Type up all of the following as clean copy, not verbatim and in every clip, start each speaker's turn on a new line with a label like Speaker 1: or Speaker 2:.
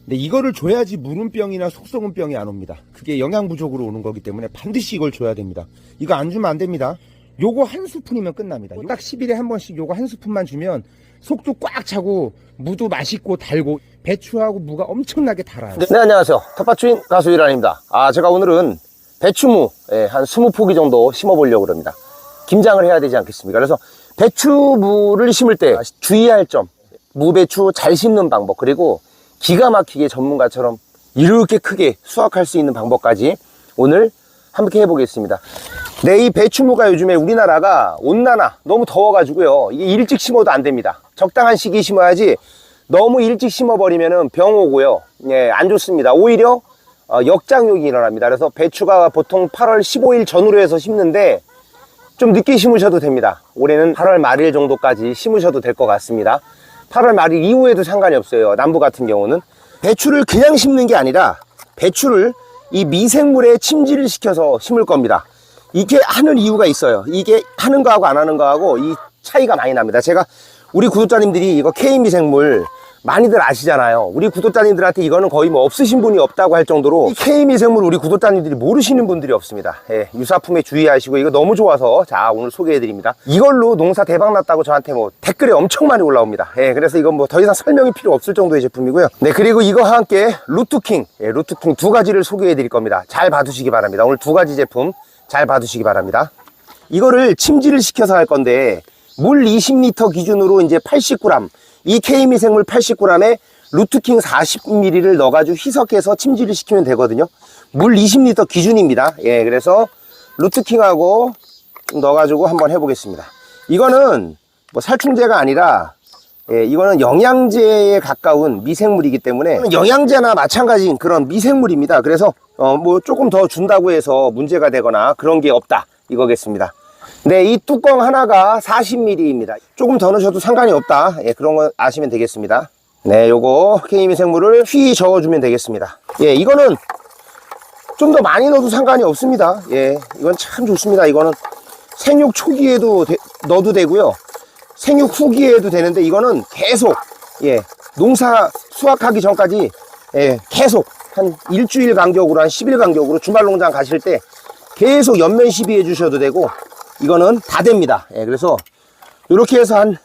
Speaker 1: 근데 이거를 줘야지 무름병이나 속썩은병이 안 옵니다. 그게 영양 부족으로 오는 거기 때문에 반드시 이걸 줘야 됩니다. 이거 안 주면 안 됩니다. 요거 한 스푼이면 끝납니다. 딱 10일에 한 번씩 요거 한 스푼만 주면 속도 꽉 차고 무도 맛있고 달고 배추하고 무가 엄청나게 달아요.
Speaker 2: 네, 안녕하세요. 텃밭주인 가수 이란입니다. 제가 오늘은 배추무 한 20포기 정도 심어보려고 합니다. 김장을 해야 되지 않겠습니까? 그래서 배추무를 심을 때 주의할 점, 무배추 잘 심는 방법, 그리고 기가 막히게 전문가처럼 이렇게 크게 수확할 수 있는 방법까지 오늘 함께 해보겠습니다. 네, 이 배추무가 요즘에 우리나라가 온난화 너무 더워가지고요, 이게 일찍 심어도 안 됩니다. 적당한 시기에 심어야지 너무 일찍 심어버리면 병 오고요, 안 좋습니다. 오히려 역장육이 일어납니다. 그래서 배추가 보통 8월 15일 전후로 해서 심는데 좀 늦게 심으셔도 됩니다. 올해는 8월 말일 정도까지 심으셔도 될 것 같습니다. 8월 말일 이후에도 상관이 없어요. 남부 같은 경우는 배추를 그냥 심는 게 아니라 배추를 이 미생물에 침지를 시켜서 심을 겁니다. 이게 하는 이유가 있어요. 이게 하는 거하고 안 하는 거하고 이 차이가 많이 납니다. 제가 우리 구독자님들이 이거 K미생물 많이들 아시잖아요. 우리 구독자님들한테 이거는 거의 뭐 없으신 분이 없다고 할 정도로 이 K미생물 우리 구독자님들이 모르시는 분들이 없습니다. 유사품에 주의하시고 이거 너무 좋아서 자 오늘 소개해드립니다. 이걸로 농사 대박 났다고 저한테 뭐 댓글에 엄청 많이 올라옵니다. 그래서 이건 뭐 더 이상 설명이 필요 없을 정도의 제품이고요. 네, 그리고 이거와 함께 루트킹, 루트킹 두 가지를 소개해드릴 겁니다. 잘 봐두시기 바랍니다. 오늘 두 가지 제품 잘 봐두시기 바랍니다. 이거를 침지를 시켜서 할 건데 물 20리터 기준으로 이제 80g, 이 K미생물 80g에 루트킹 40ml를 넣어가지고 희석해서 침지를 시키면 되거든요. 물 20리터 기준입니다. 그래서 루트킹하고 넣어가지고 한번 해보겠습니다. 이거는 뭐 살충제가 아니라 이거는 영양제에 가까운 미생물이기 때문에 영양제나 마찬가지인 그런 미생물입니다. 그래서 뭐 조금 더 준다고 해서 문제가 되거나 그런 게 없다 이거겠습니다. 네, 이 뚜껑 하나가 40ml입니다. 조금 더 넣으셔도 상관이 없다. 그런 거 아시면 되겠습니다. 네, 요거 K미생물을 휘 저어주면 되겠습니다. 이거는 좀 더 많이 넣어도 상관이 없습니다. 이건 참 좋습니다. 이거는 생육 초기에도 넣어도 되고요, 생육 후기에도 되는데 이거는 계속 농사 수확하기 전까지 계속 한 일주일 간격으로, 한 10일 간격으로 주말 농장 가실 때 계속 연면 시비해 주셔도 되고 이거는 다 됩니다. 그래서 이렇게 해서 한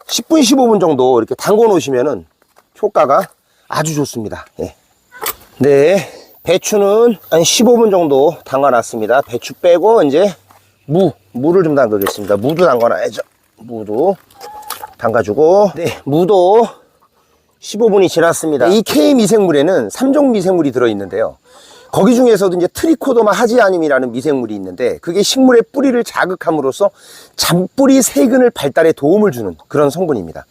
Speaker 2: 10분 15분 정도 이렇게 담궈 놓으시면은 효과가 아주 좋습니다. 네, 배추는 한 15분 정도 담가 놨습니다. 배추 빼고 이제 무를 좀 담그겠습니다. 무도 담가 놔야죠. 무도 담가주고, 네, 무도 15분이 지났습니다. 이 K미생물에는 3종 미생물이 들어있는데요, 거기 중에서도 이제 트리코더마 하지아님이라는 미생물이 있는데 그게 식물의 뿌리를 자극함으로써 잔뿌리 세균을 발달에 도움을 주는 그런 성분입니다.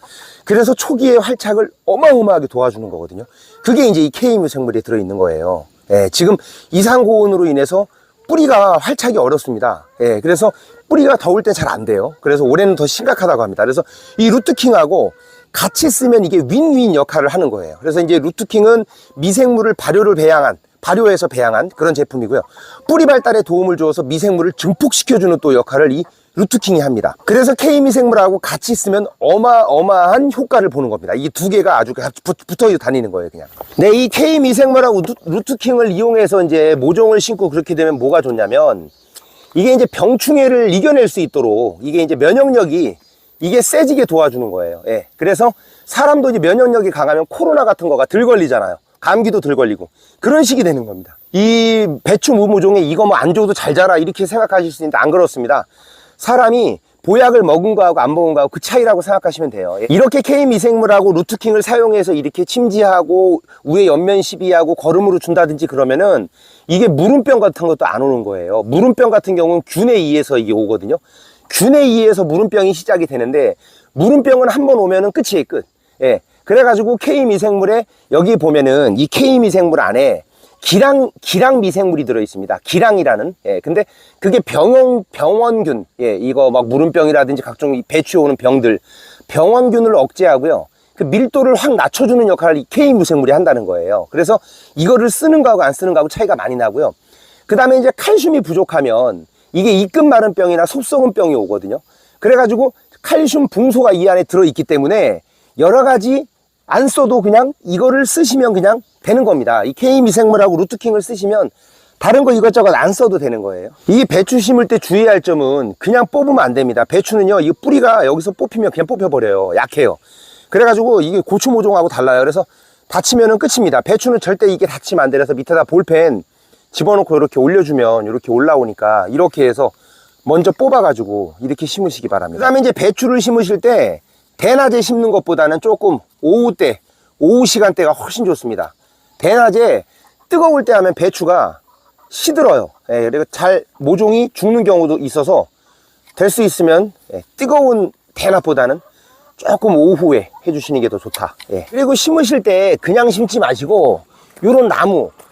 Speaker 2: 그래서 초기에 활착을 어마어마하게 도와주는 거거든요. 그게 이제 이 K미생물에 들어있는 거예요. 지금 이상고온으로 인해서 뿌리가 활착이 어렵습니다. 그래서 뿌리가 더울 때 잘 안 돼요. 그래서 올해는 더 심각하다고 합니다. 그래서 이 루트킹하고 같이 쓰면 이게 윈윈 역할을 하는 거예요. 그래서 이제 루트킹은 미생물을 발효해서 배양한 그런 제품이고요, 뿌리 발달에 도움을 주어서 미생물을 증폭시켜주는 또 역할을 이 루트킹이 합니다. 그래서 K미생물하고 같이 쓰면 어마어마한 효과를 보는 겁니다. 이 두 개가 아주 붙어 다니는 거예요, 그냥. 네, 이 K미생물하고 루트킹을 이용해서 이제 모종을 심고 그렇게 되면 뭐가 좋냐면 이게 이제 병충해를 이겨낼 수 있도록 이게 이제 면역력이 이게 세지게 도와주는 거예요. 그래서 사람도 이제 면역력이 강하면 코로나 같은 거가 덜 걸리잖아요. 감기도 덜 걸리고 그런 식이 되는 겁니다. 이 배추 무모종에 이거 뭐 안 줘도 잘 자라 이렇게 생각하실 수 있는데 안 그렇습니다. 사람이 보약을 먹은 거하고 안 먹은 거하고 그 차이라고 생각하시면 돼요. 이렇게 K미생물하고 루트킹을 사용해서 이렇게 침지하고 위에 연면 시비하고 거름으로 준다든지 그러면은 이게 무름병 같은 것도 안 오는 거예요. 무름병 같은 경우는 균에 의해서 이게 오거든요. 균에 의해서 무름병이 시작이 되는데 무름병은 한 번 오면은 끝이에요, 끝. 그래가지고 K미생물에 여기 보면은 이 K미생물 안에 기랑 미생물이 들어있습니다. 기랑이라는. 근데 그게 병원균, 이거 막 무름병이라든지 각종 배추에 오는 병들, 병원균을 억제하고요, 그 밀도를 확 낮춰주는 역할을 이 K미생물이 한다는 거예요. 그래서 이거를 쓰는 거하고 안 쓰는 거하고 차이가 많이 나고요. 그 다음에 이제 칼슘이 부족하면 이게 입금마른병이나 속썩은병이 오거든요. 그래가지고 칼슘 붕소가 이 안에 들어있기 때문에 여러 가지 안 써도 그냥 이거를 쓰시면 그냥 되는 겁니다. 이 K미생물하고 루트킹을 쓰시면 다른 거 이것저것 안 써도 되는 거예요. 이 배추 심을 때 주의할 점은 그냥 뽑으면 안 됩니다. 배추는요, 이 뿌리가 여기서 뽑히면 그냥 뽑혀버려요. 약해요. 그래가지고 이게 고추 모종하고 달라요. 그래서 다치면은 끝입니다. 배추는 절대 이게 다치면 안 돼서 밑에다 볼펜 집어넣고 이렇게 올려주면 이렇게 올라오니까 이렇게 해서 먼저 뽑아가지고 이렇게 심으시기 바랍니다. 그 다음에 이제 배추를 심으실 때 대낮에 심는 것보다는 조금 오후 시간대가 훨씬 좋습니다. 대낮에 뜨거울 때 하면 배추가 시들어요. 예, 그리고 잘 모종이 죽는 경우도 있어서 될 수 있으면 뜨거운 대낮보다는 조금 오후에 해주시는 게 더 좋다. 예. 그리고 심으실 때 그냥 심지 마시고 요런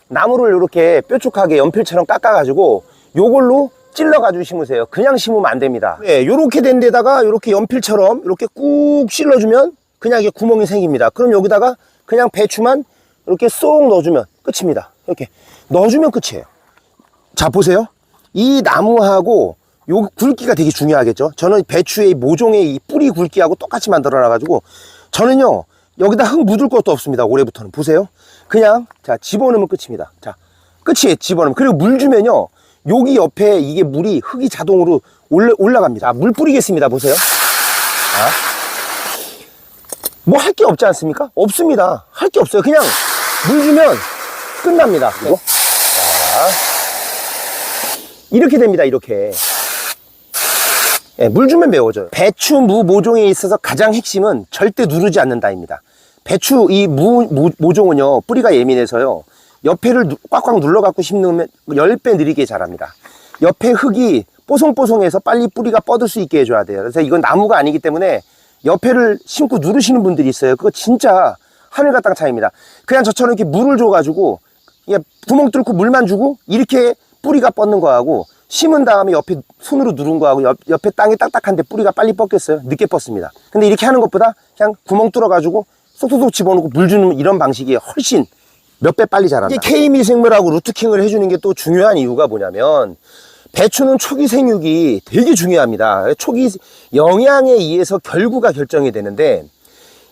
Speaker 2: 나무를 이렇게 뾰족하게 연필처럼 깎아가지고 요걸로 찔러가지고 심으세요. 그냥 심으면 안 됩니다. 네, 요렇게 된 데다가 요렇게 연필처럼 이렇게 꾹 찔러주면 그냥 이게 구멍이 생깁니다. 그럼 여기다가 그냥 배추만 이렇게 쏙 넣어주면 끝입니다. 이렇게 넣어주면 끝이에요. 자, 보세요. 이 나무하고 요 굵기가 되게 중요하겠죠. 저는 배추의 모종의 이 뿌리 굵기하고 똑같이 만들어놔가지고 저는요, 여기다 흙 묻을 것도 없습니다. 올해부터는. 보세요. 그냥, 자, 집어넣으면 끝입니다. 자, 끝이에요. 집어넣으면. 그리고 물 주면요, 여기 옆에 이게 물이, 흙이 자동으로 올라갑니다. 물 뿌리겠습니다. 보세요. 자. 뭐 할 게 없지 않습니까? 없습니다. 할 게 없어요. 그냥 물 주면 끝납니다. 그리고. 자. 이렇게 됩니다. 이렇게. 예, 물 주면 메워져요. 배추 무 모종에 있어서 가장 핵심은 절대 누르지 않는다입니다. 배추 이 모종은요, 뿌리가 예민해서요, 옆에를 꽉꽉 눌러갖고 심으면 10배 느리게 자랍니다. 옆에 흙이 뽀송뽀송해서 빨리 뿌리가 뻗을 수 있게 해줘야 돼요. 그래서 이건 나무가 아니기 때문에 옆에를 심고 누르시는 분들이 있어요. 그거 진짜 하늘과 땅 차이입니다. 그냥 저처럼 이렇게 물을 줘가지고 구멍 뚫고 물만 주고 이렇게 뿌리가 뻗는 거하고, 심은 다음에 옆에 손으로 누른 거하고 옆에 땅이 딱딱한데 뿌리가 빨리 뻗겠어요? 늦게 뻗습니다. 근데 이렇게 하는 것보다 그냥 구멍 뚫어가지고 쏙쏙쏙 집어넣고 물 주는 이런 방식이 훨씬 몇 배 빨리 자란다. 이게 K미생물하고 루트킹을 해주는 게 또 중요한 이유가 뭐냐면, 배추는 초기 생육이 되게 중요합니다. 초기 영양에 의해서 결구가 결정이 되는데,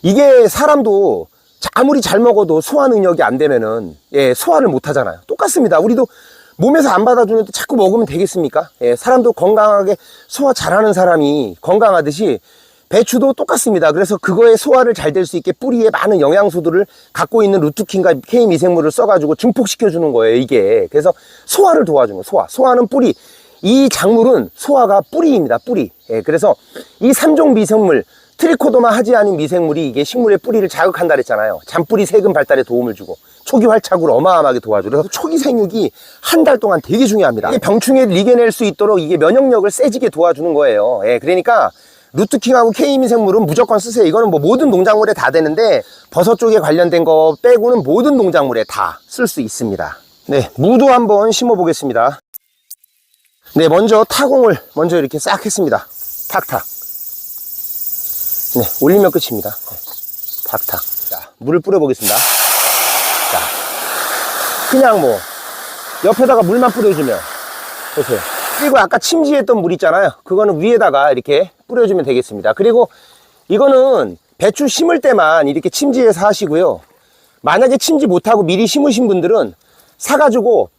Speaker 2: 이게 사람도 아무리 잘 먹어도 소화 능력이 안 되면은 소화를 못 하잖아요. 똑같습니다. 우리도 몸에서 안 받아주는데 자꾸 먹으면 되겠습니까? 사람도 건강하게 소화 잘하는 사람이 건강하듯이 배추도 똑같습니다. 그래서 그거에 소화를 잘 될 수 있게 뿌리에 많은 영양소들을 갖고 있는 루트킹과 K미생물을 써가지고 증폭시켜주는 거예요, 이게. 그래서 소화를 도와주는 거예요. 소화는 뿌리. 이 작물은 소화가 뿌리입니다, 뿌리. 그래서 이 3종 미생물, 트리코더마 하지 않은 미생물이 이게 식물의 뿌리를 자극한다 그랬잖아요. 잔뿌리 세균 발달에 도움을 주고 초기 활착을 어마어마하게 도와줘요. 그래서 초기 생육이 한 달 동안 되게 중요합니다. 이게 병충해를 이겨낼 수 있도록 이게 면역력을 세지게 도와주는 거예요. 그러니까 루트킹하고 K미생물은 무조건 쓰세요. 이거는 뭐 모든 농작물에 다 되는데 버섯 쪽에 관련된 거 빼고는 모든 농작물에 다 쓸 수 있습니다. 네, 무도 한번 심어 보겠습니다. 네, 먼저 타공을 먼저 이렇게 싹 했습니다. 탁탁. 네, 올리면 끝입니다. 탁탁. 자, 물을 뿌려 보겠습니다. 자, 그냥 뭐 옆에다가 물만 뿌려주면, 보세요. 그리고 아까 침지했던 물 있잖아요. 그거는 위에다가 이렇게 뿌려주면 되겠습니다. 그리고 이거는 배추 심을 때만 이렇게 침지해서 하시고요. 만약에 침지 못하고 미리 심으신 분들은 사가지고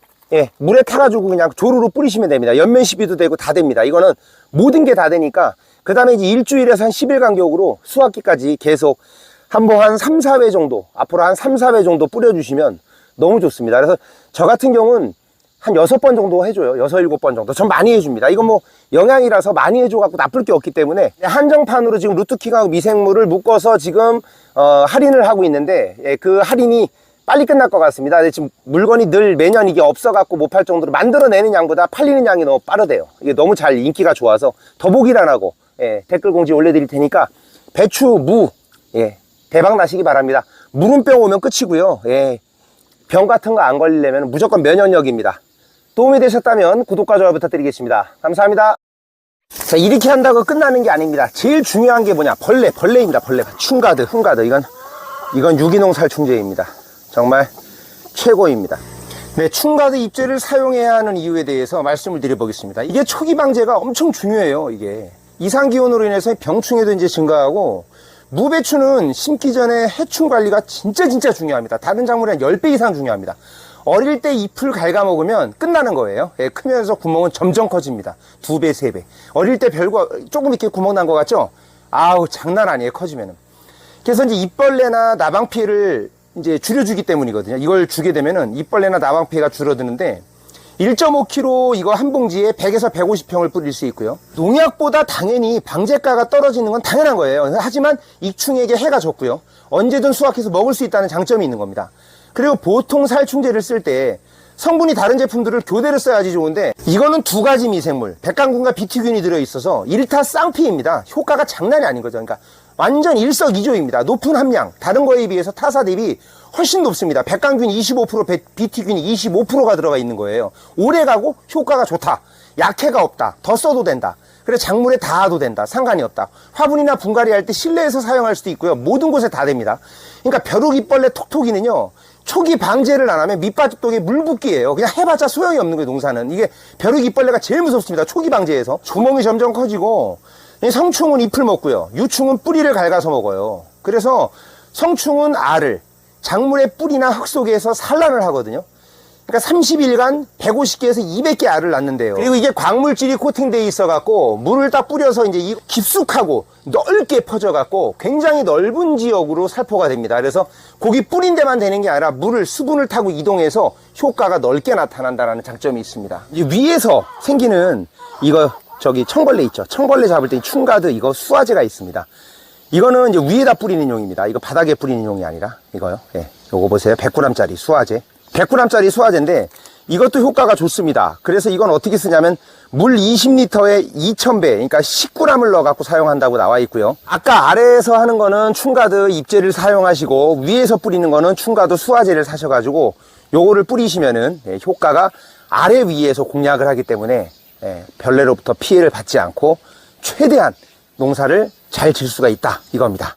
Speaker 2: 물에 타가지고 그냥 조루로 뿌리시면 됩니다. 연면 시비도 되고 다 됩니다. 이거는 모든 게 다 되니까. 그 다음에 이제 일주일에서 한 10일 간격으로 수확기까지 계속 한번 한 3, 4회 정도, 앞으로 한 3, 4회 정도 뿌려주시면 너무 좋습니다. 그래서 저 같은 경우는 한 6번 정도 해줘요. 6, 7번 정도. 전 많이 해줍니다. 이건 뭐 영양이라서 많이 해줘갖고 나쁠 게 없기 때문에 한정판으로 지금 루트킹하고 미생물을 묶어서 지금 할인을 하고 있는데, 그 할인이 빨리 끝날 것 같습니다. 근데 지금 물건이 늘 매년 이게 없어갖고 못 팔 정도로 만들어내는 양보다 팔리는 양이 너무 빠르대요. 이게 너무 잘 인기가 좋아서 더보기란하고 댓글 공지 올려드릴 테니까 배추, 무 대박 나시기 바랍니다. 물음병 오면 끝이고요. 병 같은 거 안 걸리려면 무조건 면역력입니다. 도움이 되셨다면 구독과 좋아요 부탁드리겠습니다. 감사합니다. 자, 이렇게 한다고 끝나는 게 아닙니다. 제일 중요한 게 뭐냐? 벌레입니다. 벌레. 충가드, 흥가드. 이건 유기농 살충제입니다. 정말 최고입니다. 네, 충가드 잎제를 사용해야 하는 이유에 대해서 말씀을 드려보겠습니다. 이게 초기 방제가 엄청 중요해요. 이게 이상기온으로 인해서 병충해도 이제 증가하고 무배추는 심기 전에 해충 관리가 진짜 중요합니다. 다른 작물의 한 10배 이상 중요합니다. 어릴 때 잎을 갉아먹으면 끝나는 거예요. 예, 크면서 구멍은 점점 커집니다. 2배, 3배. 어릴 때 별거 조금 이렇게 구멍 난 것 같죠? 아우, 장난 아니에요, 커지면은. 그래서 이제 잎벌레나 나방 피해를 이제 줄여주기 때문이거든요. 이걸 주게 되면은 잎벌레나 나방 피해가 줄어드는데 1.5kg 이거 한 봉지에 100에서 150평을 뿌릴 수 있고요. 농약보다 당연히 방제가가 떨어지는 건 당연한 거예요. 하지만 익충에게 해가 적고요. 언제든 수확해서 먹을 수 있다는 장점이 있는 겁니다. 그리고 보통 살충제를 쓸 때 성분이 다른 제품들을 교대로 써야지 좋은데 이거는 2가지 미생물, 백강균과 비티균이 들어있어서 일타 쌍피입니다. 효과가 장난이 아닌 거죠. 그러니까 완전 일석이조입니다. 높은 함량, 다른 거에 비해서 타사 대비 훨씬 높습니다. 백강균 25%, 비티균이 25%가 들어가 있는 거예요. 오래가고 효과가 좋다. 약해가 없다. 더 써도 된다. 그래 작물에 닿아도 된다. 상관이 없다. 화분이나 분갈이 할 때 실내에서 사용할 수도 있고요. 모든 곳에 다 됩니다. 그러니까 벼룩이벌레 톡톡이는요. 초기 방제를 안 하면 밑바닥에 물붓기예요. 그냥 해봤자 소용이 없는 거예요, 농사는. 이게 벼룩이벌레가 제일 무섭습니다. 초기 방제에서. 구멍이 점점 커지고 성충은 잎을 먹고요. 유충은 뿌리를 갉아서 먹어요. 그래서 성충은 알을 작물의 뿌리나 흙 속에서 산란을 하거든요. 그러니까 30일간 150개에서 200개 알을 낳는데요. 그리고 이게 광물질이 코팅되어 있어갖고 물을 딱 뿌려서 이제 깊숙하고 넓게 퍼져갖고 굉장히 넓은 지역으로 살포가 됩니다. 그래서 고기 뿌린 데만 되는 게 아니라 물을 수분을 타고 이동해서 효과가 넓게 나타난다는 장점이 있습니다. 이제 위에서 생기는 이거 청벌레 있죠. 청벌레 잡을 때 충가드 이거 수화제가 있습니다. 이거는 이제 위에다 뿌리는 용입니다. 이거 바닥에 뿌리는 용이 아니라 이거요. 예, 요거 보세요. 100g짜리 수화제. 100g짜리 수화제인데 이것도 효과가 좋습니다. 그래서 이건 어떻게 쓰냐면 물 20리터에 2000배, 그러니까 10g을 넣어갖고 사용한다고 나와 있고요. 아까 아래에서 하는 거는 충가드 잎제를 사용하시고 위에서 뿌리는 거는 충가드 수화제를 사셔가지고 요거를 뿌리시면은 효과가 아래 위에서 공략을 하기 때문에 벌레로부터 피해를 받지 않고 최대한 농사를 잘 질 수가 있다 이겁니다.